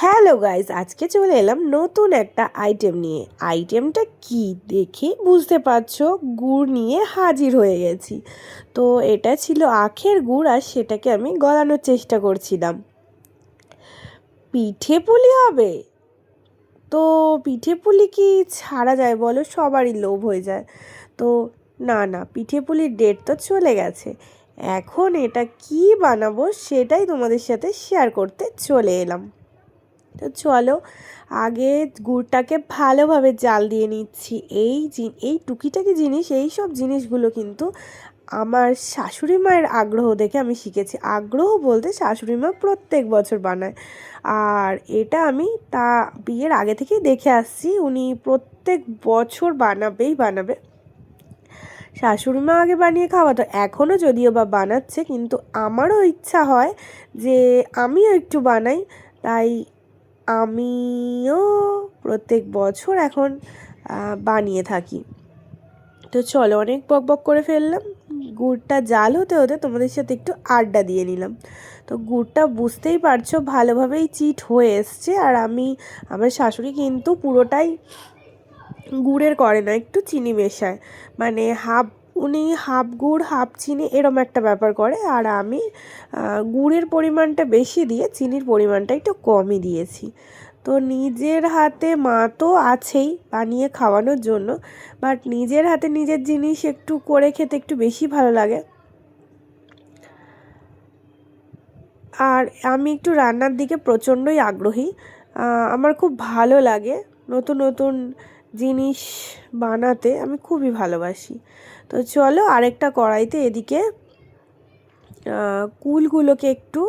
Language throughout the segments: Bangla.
হ্যালো গাইস, আজকে চলে এলাম নতুন একটা আইটেম নিয়ে। আইটেমটা কি দেখে বুঝতে পারছো, গুড় নিয়ে হাজির হয়ে গেছি। তো এটা ছিল আখের গুড়, আর সেটাকে আমি গলানোর চেষ্টা করছিলাম। পিঠে পুলি হবে? তো পিঠে পুলি কি ছাড়া যায় বলো? সবারই লোভ হয়ে যায়। তো না না, পিঠে পুলির ডেট তো চলে গেছে। এখন এটা কি বানাবো সেটাই তোমাদের সাথে শেয়ার করতে চলে এলাম। তো চলো, আগে গুড়টাকে ভালোভাবে জাল দিয়ে নিচ্ছি। এই টুকিটাকি জিনিস, এই সব জিনিসগুলো কিন্তু আমার শাশুড়ি মায়ের আগ্রহ দেখে আমি শিখেছি। আগ্রহ বলতে শাশুড়ি মা প্রত্যেক বছর বানায়, আর এটা আমি বিয়ের আগে থেকেই দেখে আসছি। উনি প্রত্যেক বছর বানাবেই বানাবে। শাশুড়ি মা আগে বানিয়ে খাওয়াতো, এখনও যদিও বা বানাচ্ছে, কিন্তু আমারও ইচ্ছা হয় যে আমিও একটু বানাই। তাই আমিও প্রত্যেক বছর এখন বানিয়ে থাকি। তো চলো, অনেক বকবক করে ফেললাম। গুড়টা জাল হতে হতে তোমাদের সাথে একটু আড্ডা দিয়ে নিলাম। তো গুড়টা বুঝতেই পারছো ভালোভাবেই চিট হয়ে এসছে। আর আমার শাশুড়ি কিন্তু পুরোটাই গুড়ের করে না, একটু চিনি মেশায়। মানে উনি হাফ গুড় হাফ চিনি এরম একটা ব্যাপার করে। আর আমি গুড়ের পরিমাণটা বেশি দিয়ে চিনির পরিমাণটা একটু কমই দিয়েছি। তো নিজের হাতে মা তো আছেই বানিয়ে খাওয়ানোর জন্য, বাট নিজের হাতে নিজের জিনিস একটু করে খেতে একটু বেশি ভালো লাগে। আর আমি একটু রান্নার দিকে প্রচণ্ডই আগ্রহী। আমার খুব ভালো লাগে নতুন নতুন জিনিস বানাতে, আমি খুবই ভালোবাসি। তো চলো, আরেকটা কড়াইতে এদিকে কুলগুলোকে একটু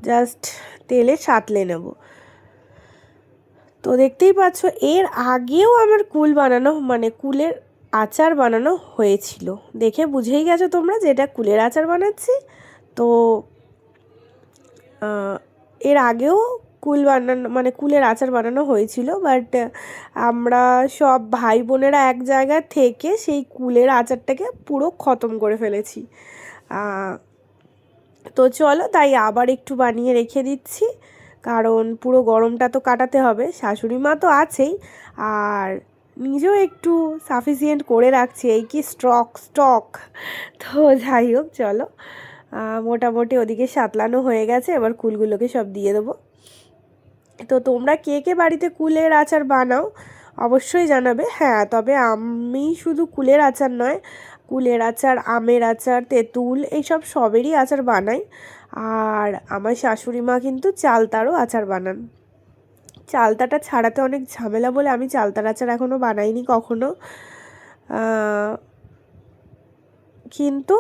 জাস্ট তেলে সাঁতলে নেব। তো দেখতেই পাচ্ছ, এর আগেও আমার কুলের আচার বানানো হয়েছিল। দেখে বুঝেই গেছো তোমরা যে এটা কুলের আচার বানাচ্ছি। তো এর আগেও কুলের আচার বানানো হয়েছিল, বাট আমরা সব ভাই বোনেরা এক জায়গা থেকে সেই কুলের আচারটাকে পুরো খতম করে ফেলেছি। তো চলো, তাই আবার একটু বানিয়ে রেখে দিচ্ছি, কারণ পুরো গরমটা তো কাটাতে হবে। শাশুড়ি মা তো আছেই, আর নিজেও একটু সাফিসিয়েন্ট করে রাখছি, এই কি স্টক। তো যাই হোক, চলো, মোটামুটি ওদিকে সাতলানো হয়ে গেছে। এবার কুলগুলোকে সব দিয়ে দেবো। তো তোমরা কে কে বাড়িতে কুলের আচার বানাও অবশ্যই জানাবে। হ্যাঁ, তবে আমি শুধু কুলের আচার নয়, কুলের আচার, আমের আচার, তেঁতুল, এইসব সবেরই আচার বানাই। আর আমার শাশুড়ি মা কিন্তু চালতারও আচার বানান। চালতাটা ছাড়াতে অনেক ঝামেলা বলে আমি চালতার আচার এখনও বানাইনি কখনো, কিন্তু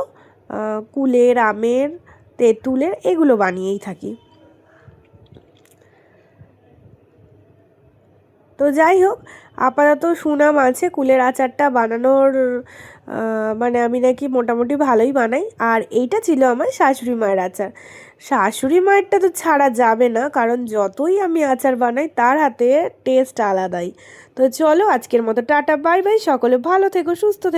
কুলের, আমের, তেঁতুলের এগুলো বানিয়েই থাকি। তো যাই হোক, আপাতত সুনাম আছে কুলের আচারটা বানানোর। আমি নাকি মোটামুটি ভালোই বানাই। আর এইটা ছিল আমার শাশুড়ি মায়ের আচার। শাশুড়ি মায়েরটা তো ছাড়া যাবে না, কারণ যতই আমি আচার বানাই তার হাতে টেস্ট আলাদাই। তো চলো, আজকের মতো টাটা, বাই বাই। সকলে ভালো থেকো, সুস্থ থেকো।